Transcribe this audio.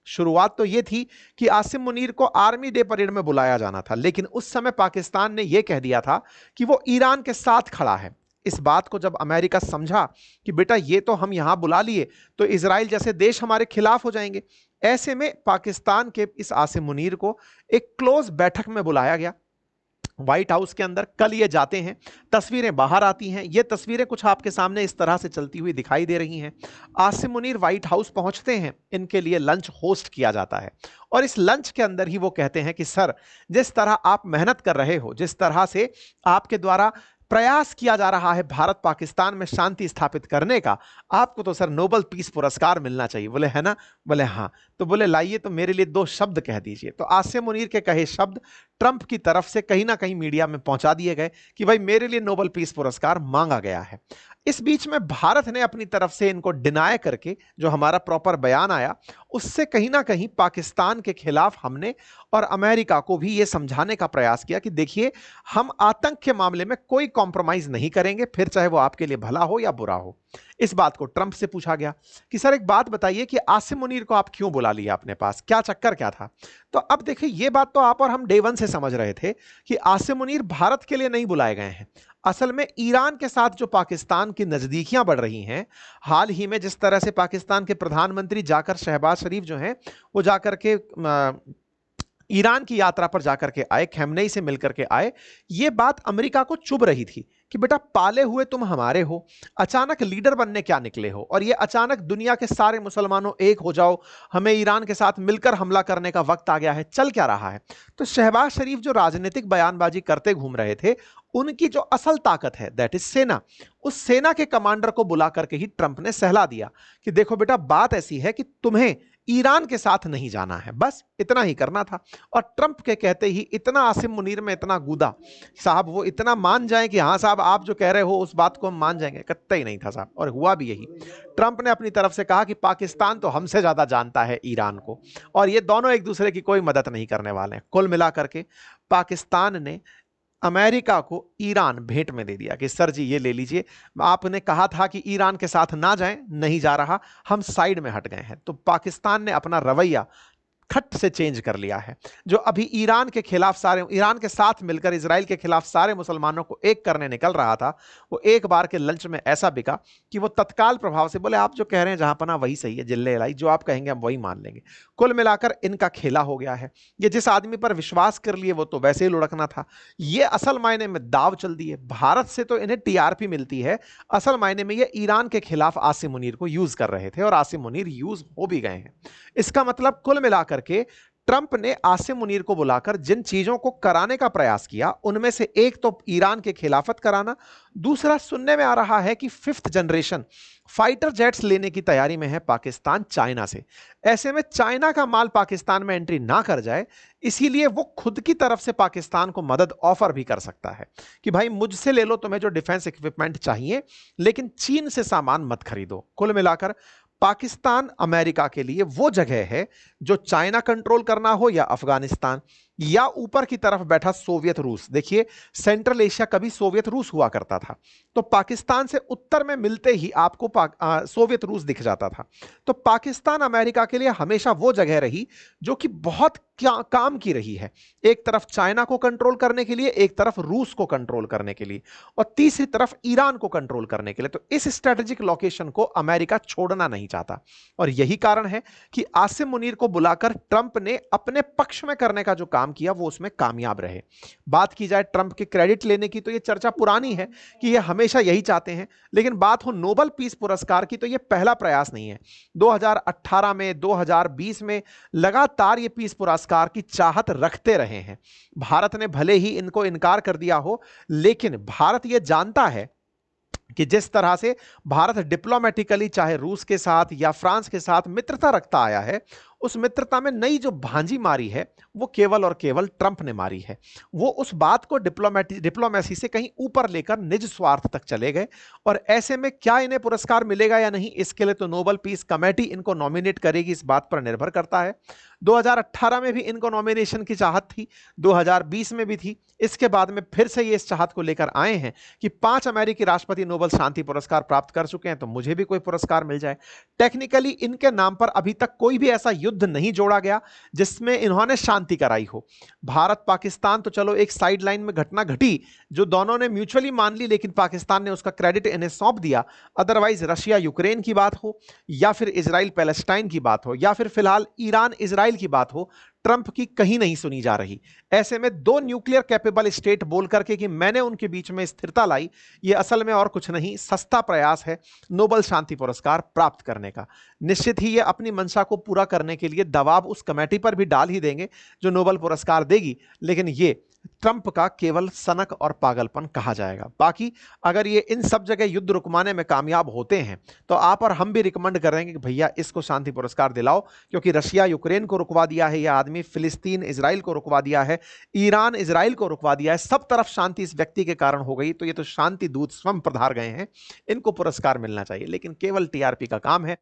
शुरुआत तो ये थी कि आसिम मुनीर को आर्मी डे परेड में बुलाया जाना था, लेकिन उस समय पाकिस्तान ने यह कह दिया था कि वो ईरान के साथ खड़ा है। इस बात को जब अमेरिका समझा कि बेटा ये तो हम यहां बुला लिए तो इजराइल जैसे देश हमारे खिलाफ हो जाएंगे, ऐसे में पाकिस्तान के इस आसिम मुनीर को एक क्लोज बैठक में बुलाया गया व्हाइट हाउस के अंदर। कल ये जाते हैं, तस्वीरें बाहर आती हैं। ये तस्वीरें कुछ आपके सामने इस तरह से चलती हुई दिखाई दे रही हैं। आसिम मुनीर व्हाइट हाउस पहुंचते हैं, इनके लिए लंच होस्ट किया जाता है और इस लंच के अंदर ही वो कहते हैं कि सर, जिस तरह आप मेहनत कर रहे हो, जिस तरह से आपके द्वारा प्रयास किया जा रहा है भारत पाकिस्तान में शांति स्थापित करने का, आपको तो सर नोबेल पीस पुरस्कार मिलना चाहिए। बोले है ना? बोले हाँ। तो बोले लाइए तो मेरे लिए 2 शब्द कह दीजिए। तो आसिम मुनीर के कहे शब्द ट्रंप की तरफ से कहीं ना कहीं मीडिया में पहुंचा दिए गए कि भाई मेरे लिए नोबेल पीस पुरस्कार मांगा गया है। इस बीच में भारत ने अपनी तरफ से इनको डिनाय करके जो हमारा प्रॉपर बयान आया, उससे कहीं ना कहीं पाकिस्तान के खिलाफ हमने और अमेरिका को भी यह समझाने का प्रयास किया कि देखिए, हम आतंक के मामले में कोई कॉम्प्रोमाइज नहीं करेंगे, फिर चाहे वो आपके लिए भला हो या बुरा हो। इस बात को ट्रंप से पूछा गया कि सर एक बात बताइए कि आसिम मुनीर को आप क्यों बुला लिया अपने पास, क्या चक्कर क्या था? तो अब देखिए, ये बात तो आप और हम डे वन से समझ रहे थे कि आसिम मुनीर भारत के लिए नहीं बुलाए गए हैं। असल में ईरान के साथ जो पाकिस्तान की नजदीकियां बढ़ रही हैं, हाल ही में जिस तरह से पाकिस्तान के प्रधानमंत्री जाकर, शहबाज शरीफ जो हैं, वो जाकर के ईरान की यात्रा पर जाकर के आए, खमेनेई से मिलकर के आए, ये बात अमेरिका को चुभ रही थी कि बेटा पाले हुए तुम हमारे हो, अचानक लीडर बनने क्या निकले हो, और ये अचानक दुनिया के सारे मुसलमानों एक हो जाओ, हमें ईरान के साथ मिलकर हमला करने का वक्त आ गया है, चल क्या रहा है? तो शहबाज शरीफ जो राजनीतिक बयानबाजी करते घूम रहे थे, उनकी जो असल ताकत है दैट इज सेना, उस सेना के कमांडर को बुला करके ही ट्रंप ने सहला दिया कि देखो बेटा, बात ऐसी है कि तुम्हें ईरान के साथ नहीं जाना है, बस इतना ही करना था। और ट्रंप के कहते ही इतना आसिम मुनीर में इतना कूदा साहब, वो इतना मान जाए कि हाँ साहब आप जो कह रहे हो उस बात को हम मान जाएंगे, कतई नहीं था साहब। और हुआ भी यही। ट्रंप ने अपनी तरफ से कहा कि पाकिस्तान तो हमसे ज्यादा जानता है ईरान को, और ये दोनों एक दूसरे की कोई मदद नहीं करने वाले हैं। कुल मिलाकर के पाकिस्तान ने अमेरिका को ईरान भेंट में दे दिया कि सर जी ये ले लीजिए, आपने कहा था कि ईरान के साथ ना जाएं, नहीं जा रहा, हम साइड में हट गए हैं। तो पाकिस्तान ने अपना रवैया खट से चेंज कर लिया है। जो अभी ईरान के खिलाफ सारे, ईरान के साथ मिलकर इजराइल के खिलाफ सारे मुसलमानों को एक करने निकल रहा था, वो एक बार के लंच में ऐसा बिका कि वो तत्काल प्रभाव से बोले आप जो कह रहे हैं जहां पना वही सही है, जिल्ले लाई, जो आप कहेंगे हम वही मान लेंगे। कुल मिलाकर इनका खेला हो गया है। ये जिस आदमी पर विश्वास कर लिए वो तो वैसे ही लुढ़कना था। ये असल मायने में दाव चल दी है। भारत से तो इन्हें टीआरपी मिलती है, असल मायने में ये ईरान के खिलाफ आसिम मुनीर को यूज कर रहे थे और आसिम मुनीर यूज हो भी गए हैं। इसका मतलब कुल मिलाकर के ट्रंप ने आसिम मुनीर को बुलाकर जिन चीजों को कराने का प्रयास किया, उनमें से एक तो ईरान के खिलाफत कराना, दूसरा सुनने में आ रहा है कि 5th जनरेशन फाइटर जेट्स लेने की तैयारी में है पाकिस्तान चाइना से। ऐसे में चाइना का माल पाकिस्तान में एंट्री ना कर जाए, इसीलिए वो खुद की तरफ से पाकिस्तान को मदद ऑफर भी कर सकता है कि भाई मुझसे ले लो तुम्हें जो डिफेंस इक्विपमेंट चाहिए, लेकिन चीन से सामान मत खरीदो। कुल मिलाकर पाकिस्तान अमेरिका के लिए वो जगह है जो चाइना कंट्रोल करना हो या अफगानिस्तान, या ऊपर की तरफ बैठा सोवियत रूस। देखिए, सेंट्रल एशिया कभी सोवियत रूस हुआ करता था, तो पाकिस्तान से उत्तर में मिलते ही आपको सोवियत रूस दिख जाता था। तो पाकिस्तान अमेरिका के लिए हमेशा वो जगह रही जो कि बहुत काम की रही है, एक तरफ चाइना को कंट्रोल करने के लिए, एक तरफ रूस को कंट्रोल करने के लिए, और तीसरी तरफ ईरान को कंट्रोल करने के लिए। तो इस स्ट्रेटेजिक लोकेशन को अमेरिका छोड़ना नहीं चाहता, और यही कारण है कि आसिम मुनीर को बुलाकर ट्रंप ने अपने पक्ष में करने का जो काम किया वो उसमें कामयाब रहे। बात की जाए ट्रंप के क्रेडिट लेने की, तो ये चर्चा पुरानी है कि ये हमेशा यही चाहते हैं, लेकिन बात हो नोबेल पीस पुरस्कार की तो ये पहला प्रयास नहीं है। 2018 में, 2020 में लगातार ये पीस पुरस्कार की चाहत रखते रहे हैं। भारत ने भले ही इनको इनकार कर दिया हो, लेकिन भारत ये जानता है कि जिस तरह से भारत डिप्लोमेटिकली चाहे रूस के साथ या फ्रांस के साथ मित्रता रखता आया है, उस मित्रता में नई जो भांजी मारी है वो केवल और केवल ट्रंप ने मारी है। वो उस बात को डिप्लोमेसी से कहीं ऊपर लेकर निज स्वार्थ तक चले गए, और ऐसे में क्या इन्हें पुरस्कार मिलेगा या नहीं, इसके लिए तो नोबेल पीस कमेटी इनको नॉमिनेट करेगी, इस बात पर निर्भर करता है। 2018 में भी इनको नॉमिनेशन की चाहत थी, 2020 में भी थी, इसके बाद में फिर से ये इस चाहत को लेकर आए हैं कि 5 अमेरिकी राष्ट्रपति नोबेल शांति पुरस्कार प्राप्त कर चुके हैं, तो मुझे भी कोई पुरस्कार मिल जाए। टेक्निकली इनके नाम पर अभी तक कोई भी ऐसा युद्ध नहीं जोड़ा गया जिसमें इन्होंने शांति कराई हो। भारत पाकिस्तान तो चलो एक साइड लाइन में घटना घटी जो दोनों ने म्यूचुअली मान ली, लेकिन पाकिस्तान ने उसका क्रेडिट इन्हें सौंप दिया। अदरवाइज रशिया यूक्रेन की बात हो या फिर इजराइल पैलेस्टाइन की बात हो या फिर फिलहाल ईरान इजराइल की बात हो, ट्रंप की कहीं नहीं सुनी जा रही। ऐसे में दो न्यूक्लियर कैपेबल स्टेट बोल करके कि मैंने उनके बीच में स्थिरता लाई, ये असल में और कुछ नहीं, सस्ता प्रयास है नोबेल शांति पुरस्कार प्राप्त करने का। निश्चित ही ये अपनी मंशा को पूरा करने के लिए दबाव उस कमेटी पर भी डाल ही देंगे जो नोबेल पुरस्कार देगी, लेकिन ये ट्रंप का केवल सनक और पागलपन कहा जाएगा। बाकी अगर ये इन सब जगह युद्ध रुकवाने में कामयाब होते हैं तो आप और हम भी रिकमेंड करेंगे कि भैया इसको शांति पुरस्कार दिलाओ, क्योंकि रशिया यूक्रेन को रुकवा दिया है यह आदमी, फिलिस्तीन इजराइल को रुकवा दिया है, ईरान इजराइल को रुकवा दिया है, सब तरफ शांति इस व्यक्ति के कारण हो गई। तो ये तो शांति दूत स्वयं पधार गए हैं, इनको पुरस्कार मिलना चाहिए, लेकिन केवल टीआरपी का काम है।